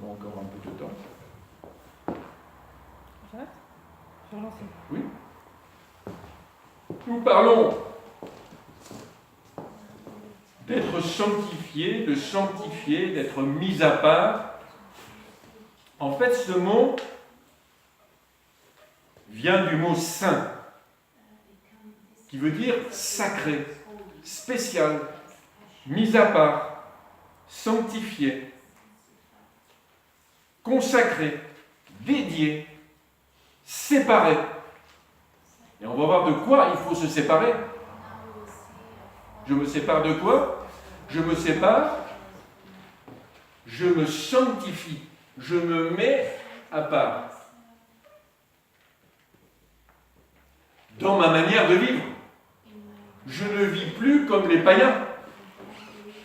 avons encore un peu de temps. J'arrête ? Je vais relancer. Oui. Nous parlons d'être sanctifié, de sanctifier, d'être mis à part. En fait, ce mot vient du mot saint, qui veut dire sacré, spécial, mis à part, sanctifié, consacré, dédié, séparé. Et on va voir de quoi il faut se séparer. Je me sépare de quoi? Je me sépare, je me sanctifie, je me mets à part. Dans ma manière de vivre. Je ne vis plus comme les païens,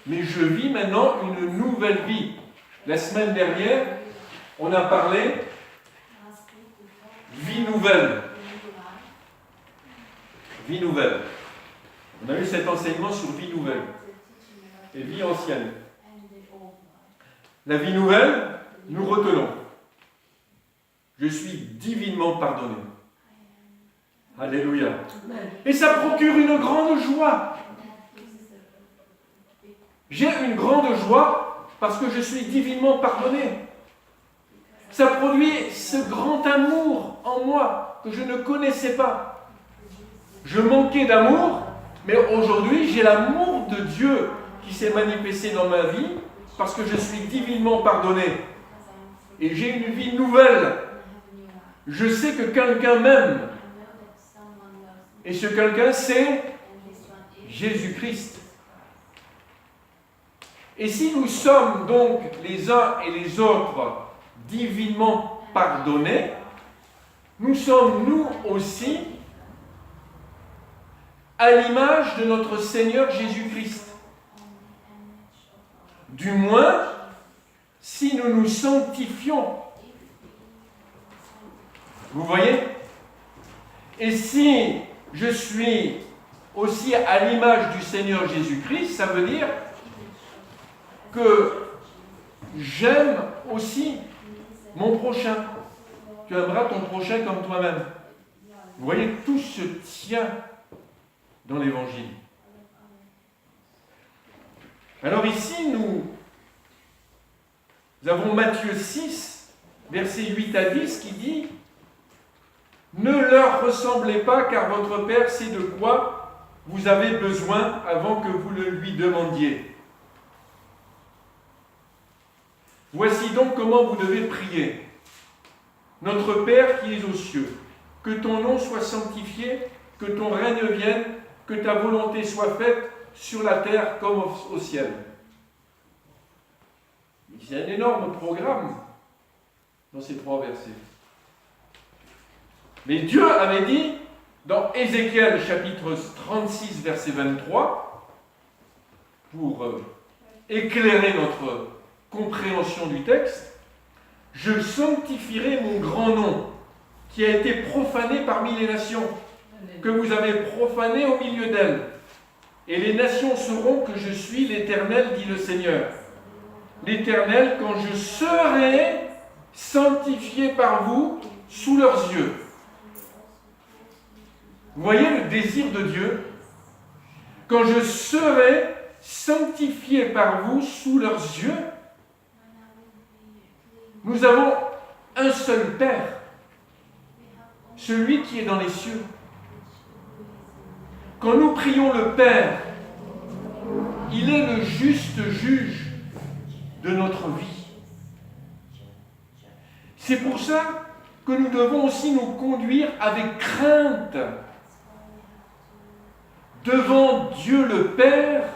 mais je vis maintenant une nouvelle vie. La semaine dernière, on a parlé vie nouvelle. Vie nouvelle. On a eu cet enseignement sur vie nouvelle et vie ancienne. La vie nouvelle, nous retenons. Je suis divinement pardonné. Alléluia. Et ça procure une grande joie. J'ai une grande joie parce que je suis divinement pardonné. Ça produit ce grand amour en moi que je ne connaissais pas. Je manquais d'amour, mais aujourd'hui j'ai l'amour de Dieu qui s'est manifesté dans ma vie parce que je suis divinement pardonné. Et j'ai une vie nouvelle. Je sais que quelqu'un m'aime. Et ce quelqu'un, c'est Jésus-Christ. Et si nous sommes donc les uns et les autres divinement pardonnés, nous sommes nous aussi à l'image de notre Seigneur Jésus-Christ. Du moins, si nous nous sanctifions. Vous voyez? Et si je suis aussi à l'image du Seigneur Jésus-Christ, ça veut dire que j'aime aussi mon prochain. Tu aimeras ton prochain comme toi-même. Vous voyez, tout se tient dans l'Évangile. Alors ici, nous avons Matthieu 6, versets 8 à 10, qui dit « Ne leur ressemblez pas, car votre Père sait de quoi vous avez besoin avant que vous le lui demandiez. Voici donc comment vous devez prier. Notre Père qui es aux cieux, que ton nom soit sanctifié, que ton règne vienne, que ta volonté soit faite sur la terre comme au ciel. » C'est un énorme programme dans ces 3 versets. Mais Dieu avait dit, dans Ézéchiel chapitre 36, verset 23, pour éclairer notre compréhension du texte, « Je sanctifierai mon grand nom, qui a été profané parmi les nations, que vous avez profané au milieu d'elles. Et les nations sauront que je suis l'Éternel, dit le Seigneur. L'Éternel, quand je serai sanctifié par vous sous leurs yeux. » Vous voyez le désir de Dieu? Quand je serai sanctifié par vous sous leurs yeux, nous avons un seul Père, celui qui est dans les cieux. Quand nous prions le Père, il est le juste juge de notre vie. C'est pour ça que nous devons aussi nous conduire avec crainte devant Dieu le Père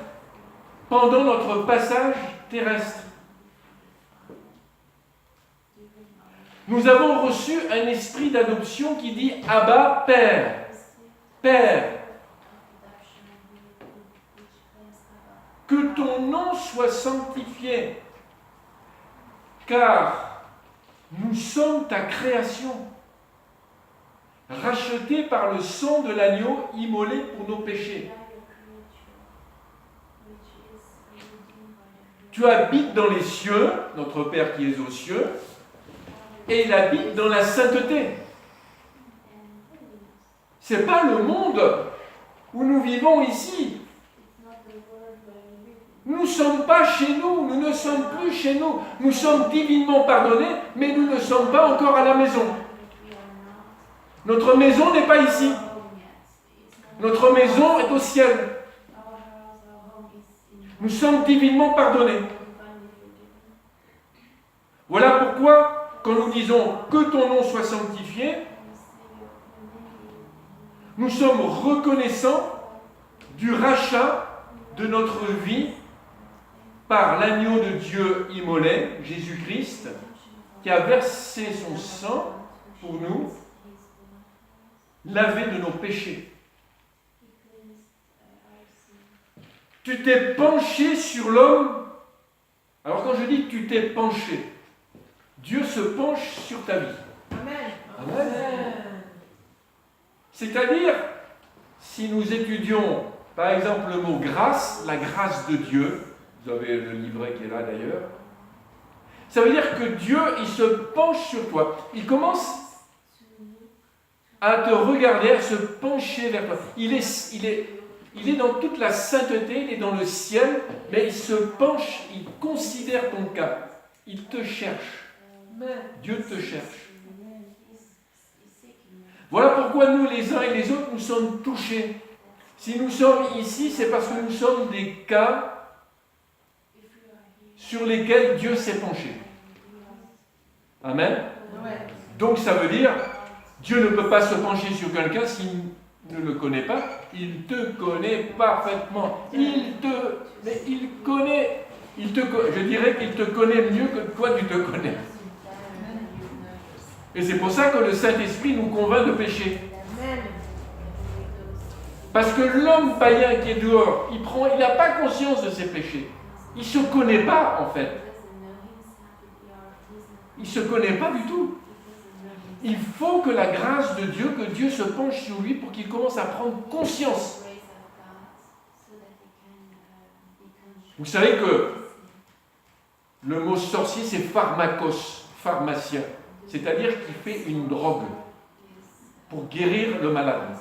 pendant notre passage terrestre. Nous avons reçu un esprit d'adoption qui dit « Abba, Père, Père ». Que ton nom soit sanctifié, car nous sommes ta création, rachetés par le sang de l'agneau immolé pour nos péchés. tu habites dans les cieux, notre Père qui est aux cieux, et il habite dans la sainteté. Ce n'est pas le monde où nous vivons ici. Nous ne sommes pas chez nous, nous ne sommes plus chez nous. Nous sommes divinement pardonnés, mais nous ne sommes pas encore à la maison. Notre maison n'est pas ici. Notre maison est au ciel. Nous sommes divinement pardonnés. Voilà pourquoi, quand nous disons que ton nom soit sanctifié, nous sommes reconnaissants du rachat de notre vie par l'agneau de Dieu immolé, Jésus-Christ, qui a versé son sang pour nous, lavé de nos péchés. Tu t'es penché sur l'homme. Alors quand je dis tu t'es penché, Dieu se penche sur ta vie. Amen. Amen. C'est-à-dire, si nous étudions, par exemple, le mot grâce, la grâce de Dieu, vous avez le livret qui est là d'ailleurs, ça veut dire que Dieu, il se penche sur toi. Il commence à te regarder, à se pencher vers toi. Il est dans toute la sainteté, il est dans le ciel, mais il se penche, il considère ton cas. Il te cherche. Dieu te cherche. Voilà pourquoi nous, les uns et les autres, nous sommes touchés. Si nous sommes ici, c'est parce que nous sommes des cas sur lesquels Dieu s'est penché. Amen. Donc ça veut dire, Dieu ne peut pas se pencher sur quelqu'un s'il ne le connaît pas. Il te connaît parfaitement. Je dirais qu'il te connaît mieux que toi tu te connais. Et c'est pour ça que le Saint-Esprit nous convainc de pécher. Parce que l'homme païen qui est dehors, il n'a pas conscience de ses péchés. Il ne se connaît pas, en fait. Il ne se connaît pas du tout. Il faut que la grâce de Dieu, que Dieu se penche sur lui pour qu'il commence à prendre conscience. Vous savez que le mot sorcier, c'est pharmakos, pharmacien. C'est-à-dire qu'il fait une drogue pour guérir le malade.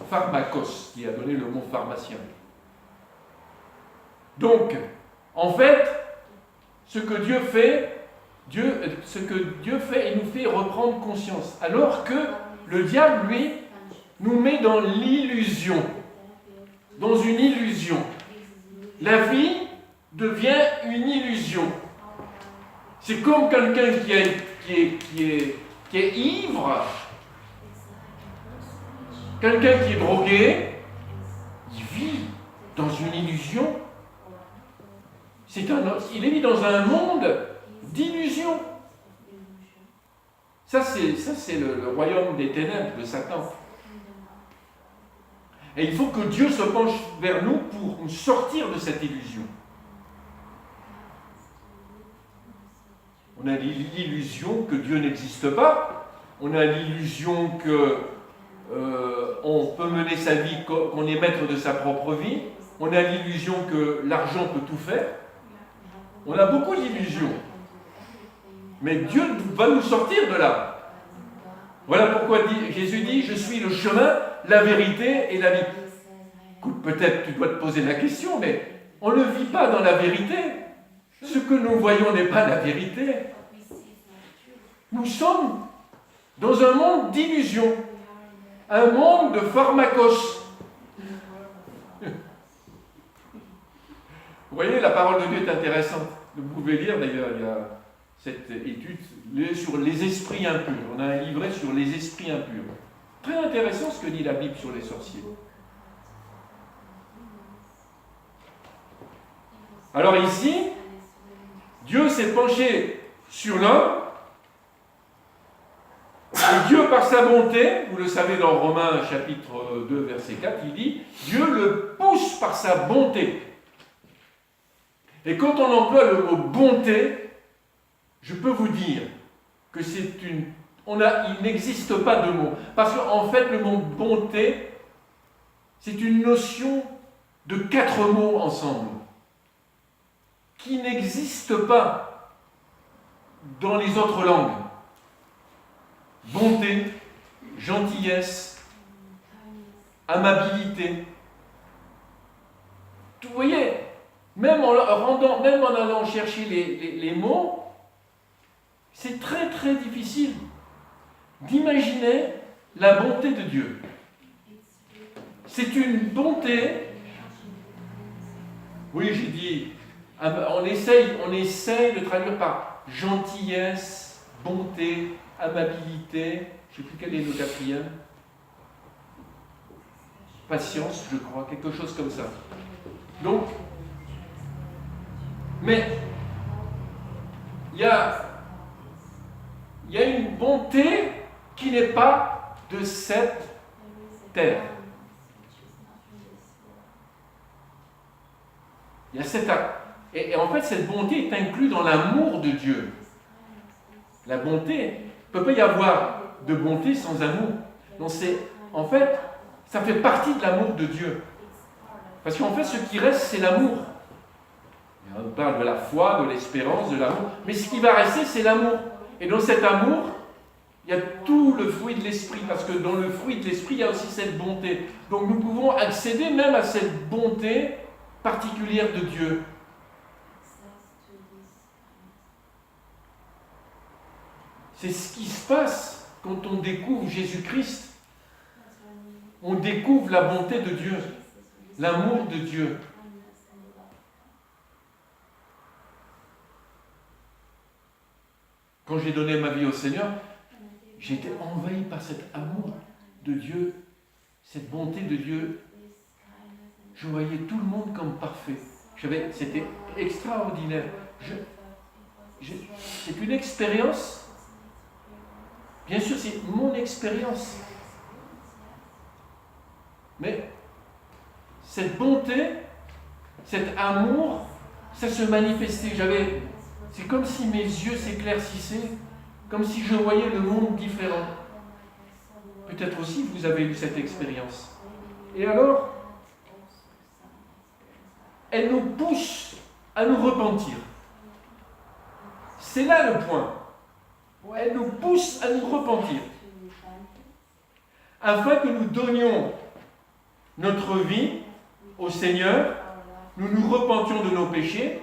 Pharmakos, qui a donné le mot pharmacien. Donc, en fait, ce que Dieu fait, il nous fait reprendre conscience. Alors que le diable, lui, nous met dans l'illusion. Dans une illusion. La vie devient une illusion. C'est comme quelqu'un qui est ivre, quelqu'un qui est drogué, il vit dans une illusion. Il est mis dans un monde d'illusion. Ça, c'est le royaume des ténèbres de Satan. Et il faut que Dieu se penche vers nous pour nous sortir de cette illusion. On a l'illusion que Dieu n'existe pas. On a l'illusion qu'on peut mener sa vie, qu'on est maître de sa propre vie. On a l'illusion que l'argent peut tout faire. On a beaucoup d'illusions. Mais Dieu va nous sortir de là. Voilà pourquoi Jésus dit, je suis le chemin, la vérité et la vie. Écoute, peut-être tu dois te poser la question, mais on ne vit pas dans la vérité. Ce que nous voyons n'est pas la vérité. Nous sommes dans un monde d'illusions, un monde de pharmakos. Vous voyez, la parole de Dieu est intéressante. Vous pouvez lire d'ailleurs, il y a cette étude sur les esprits impurs. On a un livret sur les esprits impurs. Très intéressant ce que dit la Bible sur les sorciers. Alors ici, Dieu s'est penché sur l'homme, et Dieu par sa bonté, vous le savez dans Romains chapitre 2 verset 4, il dit, Dieu le pousse par sa bonté. Et quand on emploie le mot bonté, je peux vous dire que il n'existe pas de mot. Parce qu'en fait, le mot bonté, c'est une notion de 4 mots ensemble. qui n'existe pas dans les autres langues. Bonté, gentillesse, amabilité. Vous voyez, même en allant chercher les mots, c'est très très difficile d'imaginer la bonté de Dieu. C'est une bonté. Oui, j'ai dit, on essaye de traduire par gentillesse, bonté, amabilité. Je ne sais plus quel est le quatrième. Patience, je crois, quelque chose comme ça. Donc, mais il y a une bonté qui n'est pas de cette terre. Il y a cette et en fait, cette bonté est inclue dans l'amour de Dieu. La bonté, il ne peut pas y avoir de bonté sans amour. Donc en fait, ça fait partie de l'amour de Dieu. Parce qu'en fait, ce qui reste, c'est l'amour. On parle de la foi, de l'espérance, de l'amour. Mais ce qui va rester, c'est l'amour. Et dans cet amour, il y a tout le fruit de l'esprit. Parce que dans le fruit de l'esprit, il y a aussi cette bonté. Donc nous pouvons accéder même à cette bonté particulière de Dieu. C'est ce qui se passe quand on découvre Jésus-Christ. On découvre la bonté de Dieu, l'amour de Dieu. Quand j'ai donné ma vie au Seigneur, j'ai été envahi par cet amour de Dieu, cette bonté de Dieu. Je voyais tout le monde comme parfait. C'était extraordinaire. C'est une expérience. Bien sûr, c'est mon expérience. Mais cette bonté, cet amour, ça se manifestait. C'est comme si mes yeux s'éclaircissaient, comme si je voyais le monde différent. Peut-être aussi vous avez eu cette expérience. Et alors, elle nous pousse à nous repentir. C'est là le point. Elle nous pousse à nous repentir. Afin que nous donnions notre vie au Seigneur, nous nous repentions de nos péchés,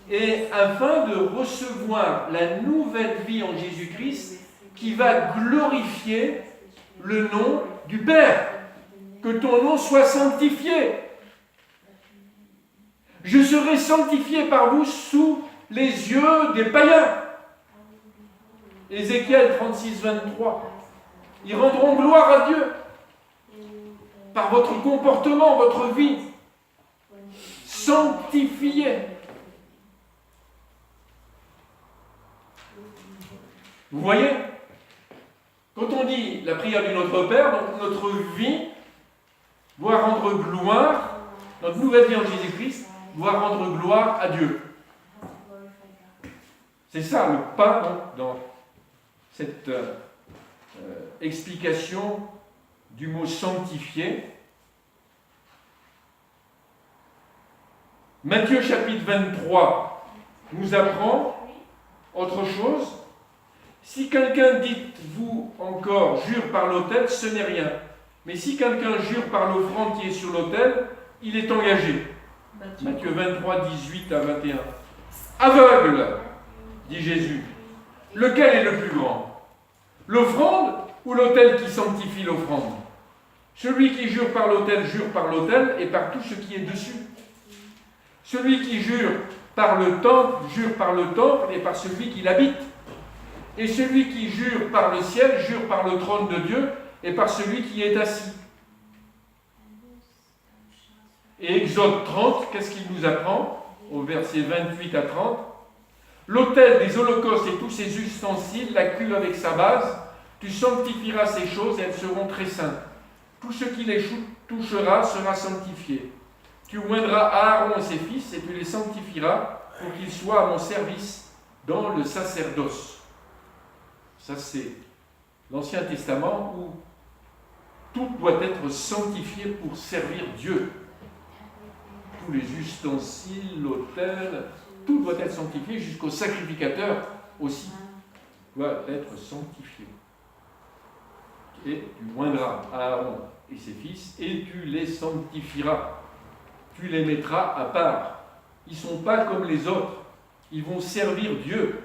et afin de recevoir la nouvelle vie en Jésus-Christ qui va glorifier le nom du Père. Que ton nom soit sanctifié. Je serai sanctifié par vous sous les yeux des païens. Ézéchiel 36, 23. Ils rendront gloire à Dieu par votre comportement, votre vie. Sanctifié. Vous voyez? Quand on dit la prière du Notre Père, donc notre vie doit rendre gloire, notre nouvelle vie en Jésus-Christ doit rendre gloire à Dieu. C'est ça le pas dans cette explication du mot sanctifié. Matthieu chapitre 23 nous apprend autre chose. Si quelqu'un dit, vous encore, jure par l'autel, ce n'est rien. Mais si quelqu'un jure par l'offrande qui est sur l'autel, il est engagé. Matthieu 23, 18 à 21. Aveugle, dit Jésus, lequel est le plus grand? L'offrande ou l'autel qui sanctifie l'offrande? Celui qui jure par l'autel et par tout ce qui est dessus. Celui qui jure par le temple et par celui qui l'habite. Et celui qui jure par le ciel, jure par le trône de Dieu et par celui qui est assis. Et Exode 30, qu'est-ce qu'il nous apprend? Au verset 28 à 30. L'autel des holocaustes et tous ses ustensiles, la cuve avec sa base, tu sanctifieras ces choses et elles seront très saintes. Tout ce qui les touchera sera sanctifié. Tu oindras Aaron et ses fils et tu les sanctifieras pour qu'ils soient à mon service dans le sacerdoce. Ça, c'est l'Ancien Testament où tout doit être sanctifié pour servir Dieu. tous les ustensiles, l'autel, tout doit être sanctifié, jusqu'au sacrificateur aussi doit être sanctifié. Et tu oindras Aaron et ses fils, et tu les sanctifieras. Tu les mettras à part. Ils ne sont pas comme les autres. Ils vont servir Dieu.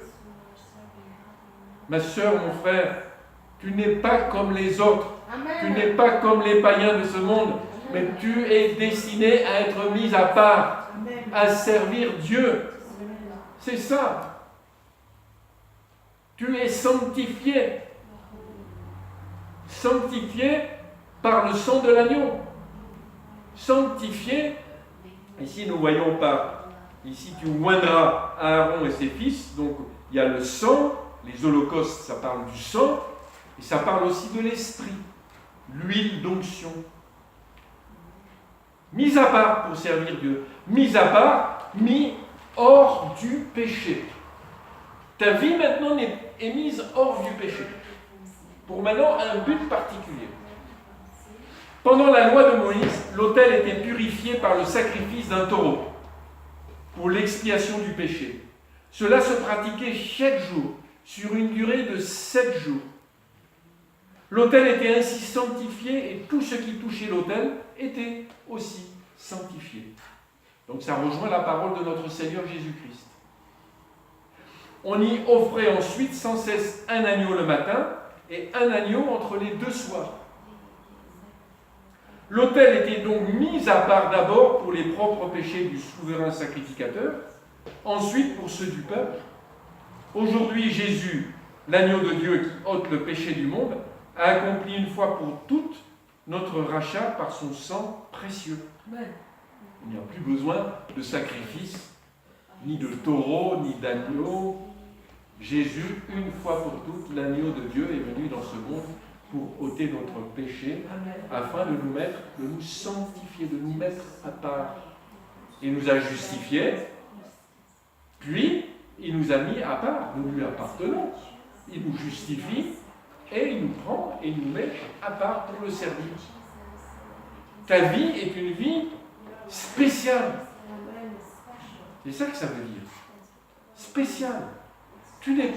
Ma sœur, mon frère, tu n'es pas comme les autres. Amen. Tu n'es pas comme les païens de ce monde, mais tu es destiné à être mis à part, Amen. à servir Dieu. C'est ça. Tu es sanctifié. Sanctifié par le sang de l'agneau. Sanctifié. Ici, nous voyons pas. Ici, tu oindras Aaron et ses fils. Donc, il y a le sang. Les holocaustes, ça parle du sang. Et ça parle aussi de l'esprit. L'huile d'onction. Mis à part pour servir Dieu. Mis à part, mis hors du péché. Ta vie maintenant est mise hors du péché. Pour maintenant un but particulier. Pendant la loi de Moïse, l'autel était purifié par le sacrifice d'un taureau pour l'expiation du péché. Cela se pratiquait chaque jour, sur une durée de 7 jours. L'autel était ainsi sanctifié et tout ce qui touchait l'autel était aussi sanctifié. Donc ça rejoint la parole de notre Seigneur Jésus-Christ. On y offrait ensuite sans cesse un agneau le matin et un agneau entre les 2 soirs. L'autel était donc mis à part d'abord pour les propres péchés du souverain sacrificateur, ensuite pour ceux du peuple. Aujourd'hui, Jésus, l'agneau de Dieu qui ôte le péché du monde, a accompli une fois pour toutes notre rachat par son sang précieux. Il n'y a plus besoin de sacrifice, ni de taureau, ni d'agneau. Jésus, une fois pour toutes, l'agneau de Dieu est venu dans ce monde pour ôter notre péché, afin de nous sanctifier, de nous mettre à part. Il nous a justifiés, puis il nous a mis à part, nous lui appartenons. Il nous justifie, et il nous prend et il nous met à part pour le servir. Ta vie est une vie spéciale. C'est ça que ça veut dire. Spéciale. Tu n'es,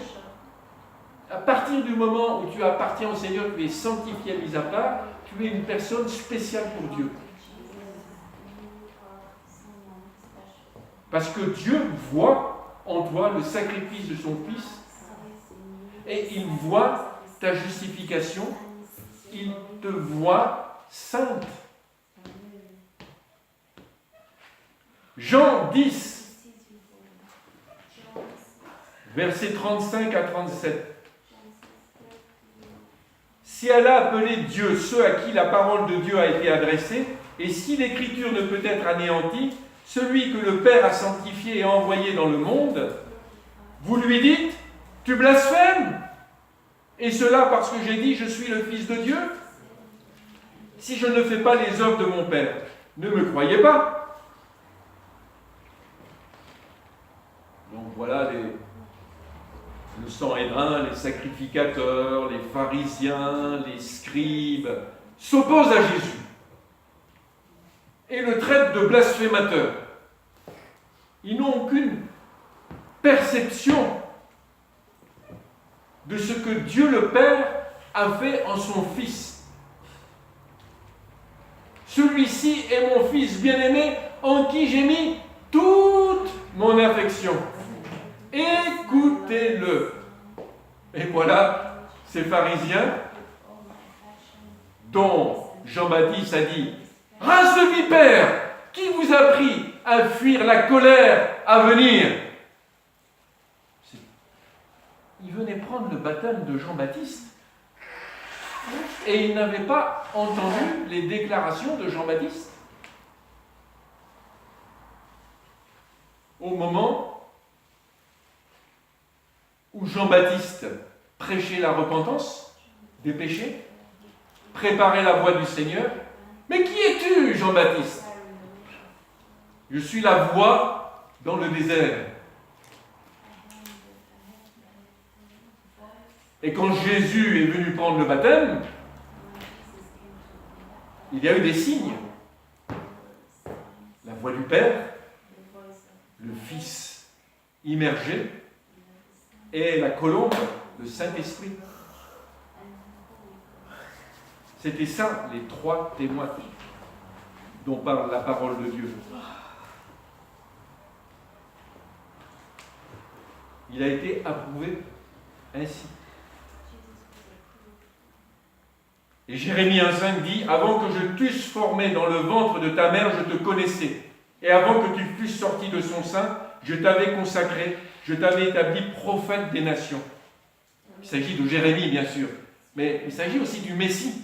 à partir du moment où tu appartiens au Seigneur, tu es sanctifié, mis à part, tu es une personne spéciale pour Dieu. Parce que Dieu voit en toi le sacrifice de son Fils et il voit ta justification, il te voit sainte. Jean 10, versets 35 à 37. Si elle a appelé Dieu ceux à qui la parole de Dieu a été adressée, et si l'Écriture ne peut être anéantie, celui que le Père a sanctifié et envoyé dans le monde, vous lui dites, tu blasphèmes, et cela parce que j'ai dit, je suis le Fils de Dieu. Si je ne fais pas les œuvres de mon Père, ne me croyez pas. Donc voilà le Sanhédrin, les sacrificateurs, les pharisiens, les scribes, s'opposent à Jésus et le traitent de blasphémateur. Ils n'ont aucune perception de ce que Dieu le Père a fait en son Fils. Celui-ci est mon Fils bien-aimé en qui j'ai mis toute mon affection. Écoutez-le. Et voilà ces pharisiens dont Jean-Baptiste a dit « Race de vipères, qui vous a pris à fuir la colère à venir ?» Il venait prendre le baptême de Jean-Baptiste et il n'avait pas entendu les déclarations de Jean-Baptiste. Au moment où Jean-Baptiste prêchait la repentance des péchés, préparait la voie du Seigneur. Mais qui es-tu, Jean-Baptiste? Je suis la voie dans le désert. Et quand Jésus est venu prendre le baptême, il y a eu des signes. La voie du Père, le Fils immergé et la colombe, le Saint-Esprit. C'était ça, les trois témoins dont parle la parole de Dieu. Il a été approuvé ainsi. Et Jérémie 1,5 dit « Avant que je t'eusse formé dans le ventre de ta mère, je te connaissais. Et avant que tu fusses sorti de son sein, je t'avais consacré, je t'avais établi prophète des nations. » Il s'agit de Jérémie, bien sûr. Mais il s'agit aussi du Messie.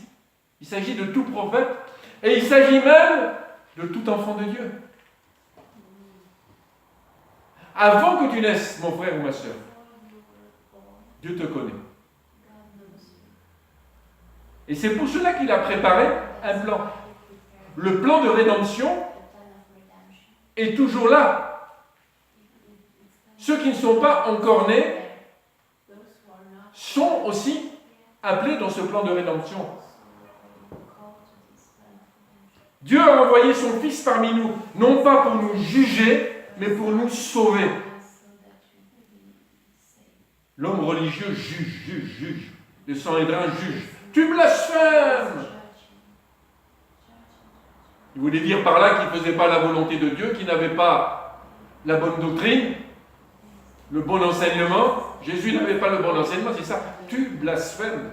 Il s'agit de tout prophète. Et il s'agit même de tout enfant de Dieu. Avant que tu naisses, mon frère ou ma soeur, Dieu te connaît. Et c'est pour cela qu'il a préparé un plan. Le plan de rédemption est toujours là. Ceux qui ne sont pas encore nés sont aussi appelés dans ce plan de rédemption. Dieu a envoyé son Fils parmi nous, non pas pour nous juger, mais pour nous sauver. L'homme religieux juge. Le Sanhédrin juge. Tu blasphèmes! Il voulait dire par là qu'il ne faisait pas la volonté de Dieu, qu'il n'avait pas la bonne doctrine, le bon enseignement. Jésus n'avait pas le bon enseignement, c'est ça. Tu blasphèmes.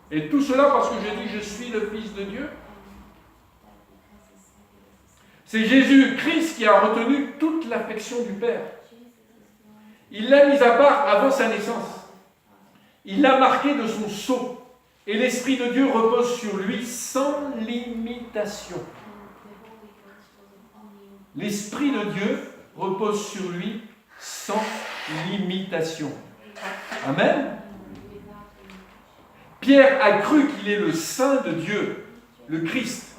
Et tout cela parce que je dis je suis le Fils de Dieu. C'est Jésus-Christ qui a retenu toute l'affection du Père. Il l'a mis à part avant sa naissance. Il l'a marqué de son sceau. Et l'Esprit de Dieu repose sur lui sans limitation. L'Esprit de Dieu repose sur lui sans limitation. Amen. Pierre a cru qu'il est le Saint de Dieu, le Christ.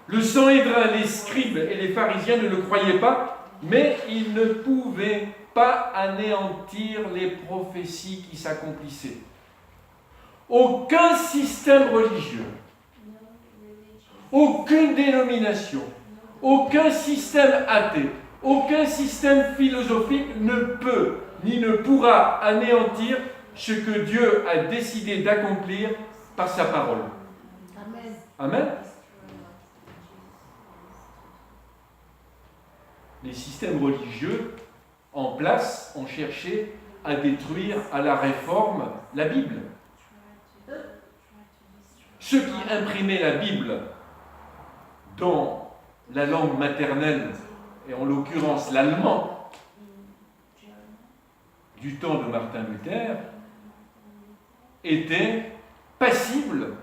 Le Sanhédrin, les scribes et les pharisiens ne le croyaient pas, mais ils ne pouvaient pas anéantir les prophéties qui s'accomplissaient. Aucun système religieux, aucune dénomination, aucun système athée, aucun système philosophique ne peut ni ne pourra anéantir ce que Dieu a décidé d'accomplir par sa parole. Amen. Amen. Les systèmes religieux en place ont cherché à détruire à la réforme la Bible. Ceux qui imprimaient la Bible dans la langue maternelle, et en l'occurrence l'allemand, du temps de Martin Luther, étaient passibles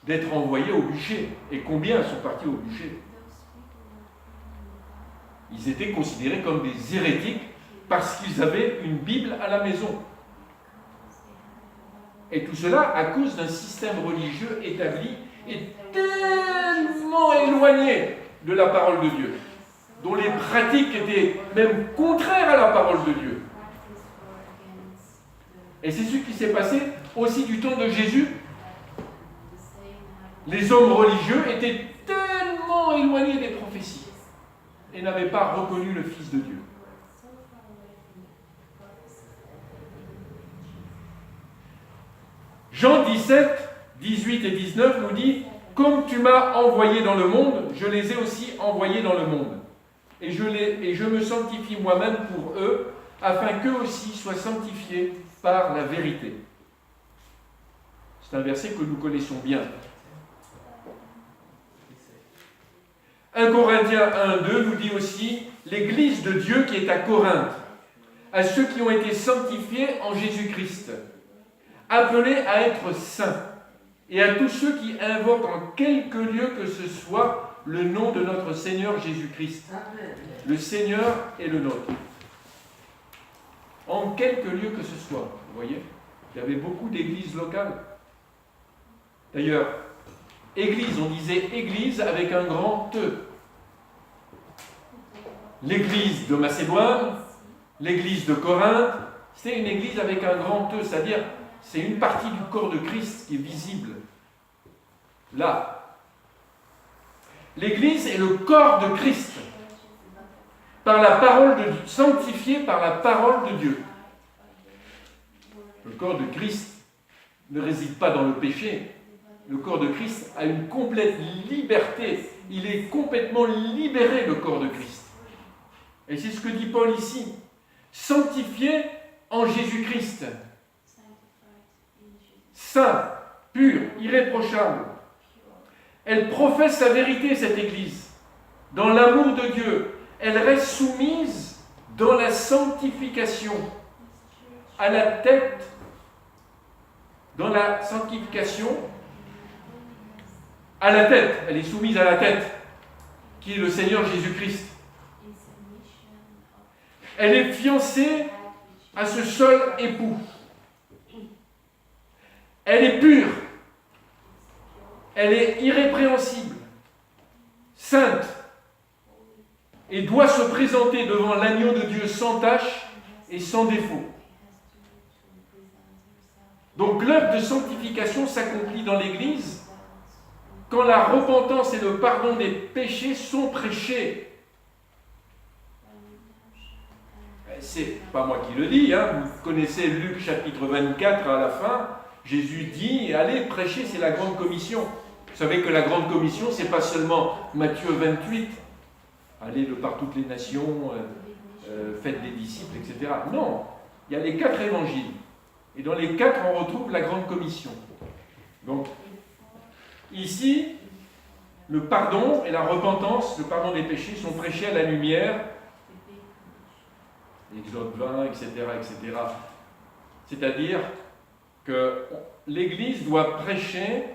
d'être envoyés au bûcher. Et combien sont partis au bûcher? Ils étaient considérés comme des hérétiques parce qu'ils avaient une Bible à la maison. Et tout cela à cause d'un système religieux établi et tellement éloigné de la parole de Dieu, dont les pratiques étaient même contraires à la parole de Dieu. Et c'est ce qui s'est passé aussi du temps de Jésus. Les hommes religieux étaient tellement éloignés des prophéties et n'avaient pas reconnu le Fils de Dieu. Jean 17, 18 et 19 nous dit « Comme tu m'as envoyé dans le monde, je les ai aussi envoyés dans le monde. Et je me sanctifie moi-même pour eux, afin qu'eux aussi soient sanctifiés par la vérité. » C'est un verset que nous connaissons bien. 1 Corinthiens 1, 2 nous dit aussi « L'Église de Dieu qui est à Corinthe, à ceux qui ont été sanctifiés en Jésus-Christ, appelés à être saints, et à tous ceux qui invoquent en quelque lieu que ce soit le nom de notre Seigneur Jésus-Christ. Le Seigneur est le nôtre. En quelque lieu que ce soit. Vous voyez, il y avait beaucoup d'églises locales. D'ailleurs, église, on disait église avec un grand E. L'église de Macédoine, l'église de Corinthe, c'était une église avec un grand E, c'est-à-dire c'est une partie du corps de Christ qui est visible. Là. L'Église est le corps de Christ, par la parole de Dieu, sanctifié par la parole de Dieu. Le corps de Christ ne réside pas dans le péché. Le corps de Christ a une complète liberté. Il est complètement libéré, le corps de Christ. Et c'est ce que dit Paul ici. Sanctifié en Jésus-Christ. Saint, pur, irréprochable. Elle professe la vérité, cette Église, dans l'amour de Dieu. Elle reste soumise dans la sanctification, à la tête, dans la sanctification, à la tête. Elle est soumise à la tête, qui est le Seigneur Jésus-Christ. Elle est fiancée à ce seul époux. Elle est pure. Elle est irrépréhensible, sainte, et doit se présenter devant l'agneau de Dieu sans tache et sans défaut. Donc l'œuvre de sanctification s'accomplit dans l'Église quand la repentance et le pardon des péchés sont prêchés. C'est pas moi qui le dis, hein. Vous connaissez Luc chapitre 24 à la fin. Jésus dit, allez prêcher, c'est la grande commission. Vous savez que la grande commission, c'est pas seulement Matthieu 28, allez de par toutes les nations, faites des disciples, etc. Non, il y a les 4 évangiles. Et dans les 4, on retrouve la grande commission. Donc, ici, le pardon et la repentance, le pardon des péchés, sont prêchés à la lumière, Exode 20, etc., etc. C'est-à-dire que l'Église doit prêcher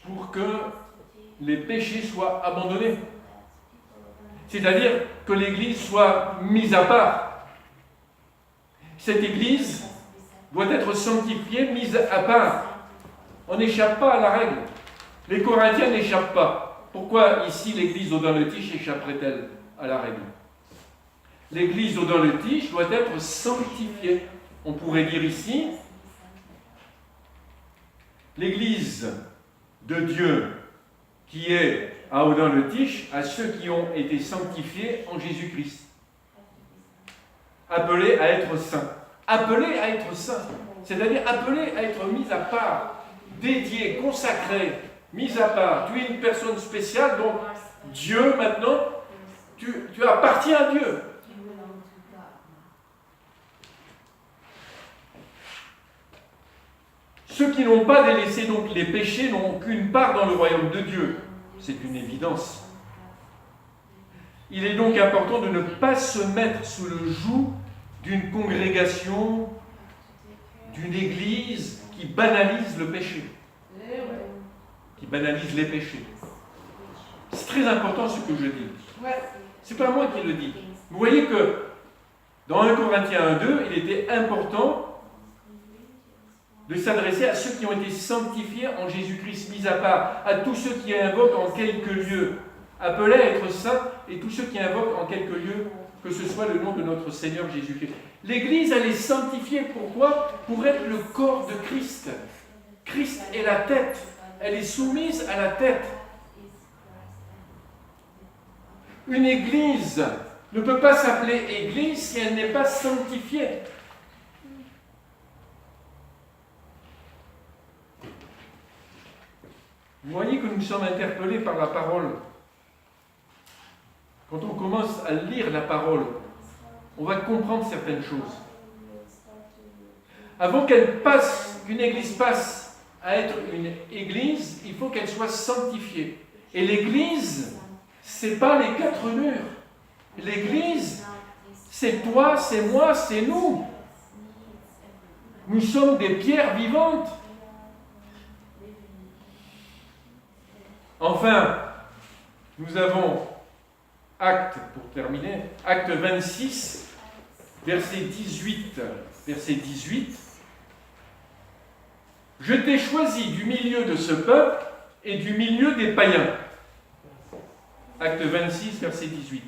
pour que les péchés soient abandonnés. C'est-à-dire que l'Église soit mise à part. Cette Église doit être sanctifiée, mise à part. On n'échappe pas à la règle. Les Corinthiens n'échappent pas. Pourquoi ici l'Église Audun-le-Tiche échapperait-elle à la règle? L'Église Audun-le-Tiche doit être sanctifiée. On pourrait dire ici, l'Église de Dieu qui est à Audun-le-Tiche, à ceux qui ont été sanctifiés en Jésus-Christ. Appelés à être saints. Appelés à être saints. C'est-à-dire appelés à être mis à part, dédiés, consacrés, mis à part. Tu es une personne spéciale, donc Dieu maintenant, tu appartiens à Dieu. Ceux qui n'ont pas délaissé donc les péchés n'ont aucune part dans le royaume de Dieu. C'est une évidence. Il est donc important de ne pas se mettre sous le joug d'une congrégation, d'une église qui banalise le péché, qui banalise les péchés. C'est très important ce que je dis. C'est pas moi qui le dis. Vous voyez que dans 1 Corinthiens 1:2, il était important de s'adresser à ceux qui ont été sanctifiés en Jésus-Christ, mis à part, à tous ceux qui invoquent en quelque lieu, appelés à être saints, et tous ceux qui invoquent en quelque lieu, que ce soit le nom de notre Seigneur Jésus-Christ. L'Église, elle est sanctifiée, pourquoi? Pour être le corps de Christ. Christ est la tête, elle est soumise à la tête. Une Église ne peut pas s'appeler Église si elle n'est pas sanctifiée. Vous voyez que nous sommes interpellés par la parole. Quand on commence à lire la parole, on va comprendre certaines choses. Avant qu'une église passe à être une église, il faut qu'elle soit sanctifiée. Et l'église, c'est pas les 4 murs. L'église, c'est toi, c'est moi, c'est nous. Nous sommes des pierres vivantes. Enfin, nous avons Acte, pour terminer, Acte 26, verset 18. Verset 18. Je t'ai choisi du milieu de ce peuple et du milieu des païens. Acte 26, verset 18.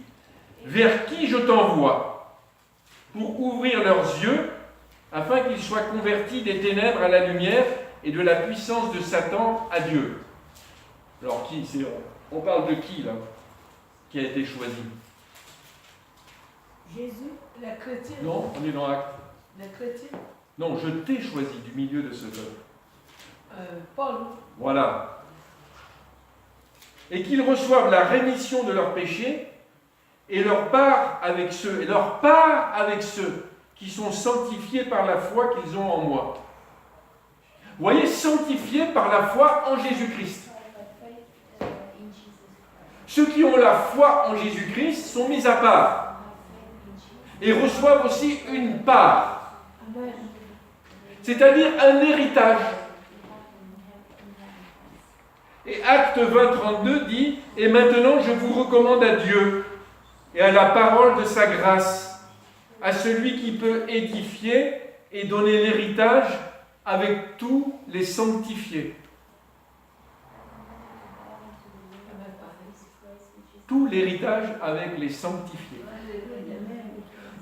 Vers qui je t'envoie pour ouvrir leurs yeux afin qu'ils soient convertis des ténèbres à la lumière et de la puissance de Satan à Dieu. Alors qui c'est On parle de qui, là, qui a été choisi? Jésus, la chrétienne. Non, on est dans Actes. La chrétienne. Non, je t'ai choisi du milieu de ce peuple. Paul. Voilà. Et qu'ils reçoivent la rémission de leurs péchés et leur part avec ceux qui sont sanctifiés par la foi qu'ils ont en moi. Vous voyez, sanctifiés par la foi en Jésus-Christ. Ceux qui ont la foi en Jésus-Christ sont mis à part et reçoivent aussi une part, c'est-à-dire un héritage. Et Acte 20-32 dit « Et maintenant je vous recommande à Dieu et à la parole de sa grâce, à celui qui peut édifier et donner l'héritage avec tous les sanctifiés. » Tout l'héritage avec les sanctifiés.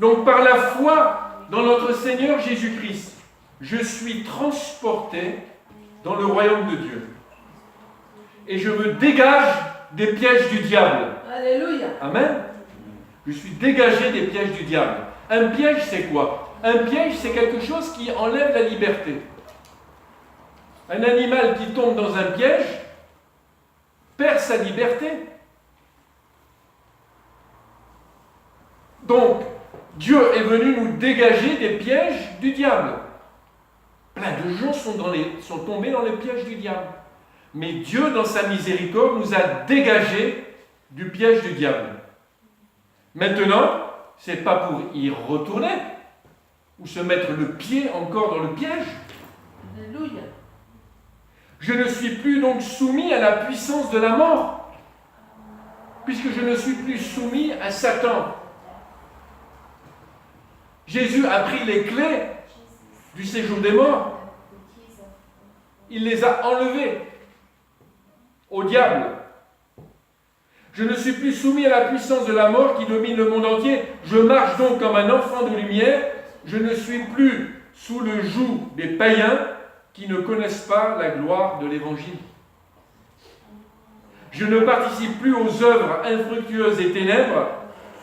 Donc par la foi dans notre Seigneur Jésus-Christ, je suis transporté dans le royaume de Dieu. Et je me dégage des pièges du diable. Alléluia. Amen. Je suis dégagé des pièges du diable. Un piège, c'est quoi? Un piège, c'est quelque chose qui enlève la liberté. Un animal qui tombe dans un piège perd sa liberté. Donc, Dieu est venu nous dégager des pièges du diable. Plein de gens sont tombés dans les pièges du diable. Mais Dieu, dans sa miséricorde, nous a dégagés du piège du diable. Maintenant, ce n'est pas pour y retourner ou se mettre le pied encore dans le piège. Alléluia. Je ne suis plus donc soumis à la puissance de la mort, puisque je ne suis plus soumis à Satan. Jésus a pris les clés du séjour des morts. Il les a enlevées au diable. Je ne suis plus soumis à la puissance de la mort qui domine le monde entier. Je marche donc comme un enfant de lumière. Je ne suis plus sous le joug des païens qui ne connaissent pas la gloire de l'Évangile. Je ne participe plus aux œuvres infructueuses et ténèbres,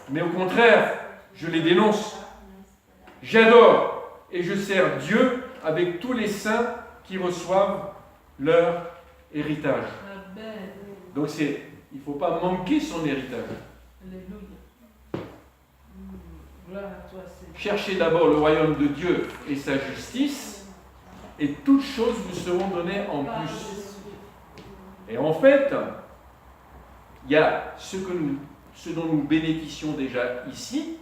mais au contraire, je les dénonce. J'adore et je sers Dieu avec tous les saints qui reçoivent leur héritage. Amen. Donc il ne faut pas manquer son héritage. Alléluia. Gloire à toi, Seigneur. Cherchez d'abord le royaume de Dieu et sa justice, et toutes choses vous seront données en plus. Et en fait, il y a ce dont nous bénéficions déjà ici,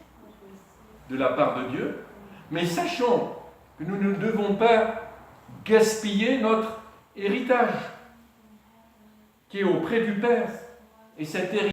de la part de Dieu, mais sachons que nous ne devons pas gaspiller notre héritage qui est auprès du Père. Et cet héritage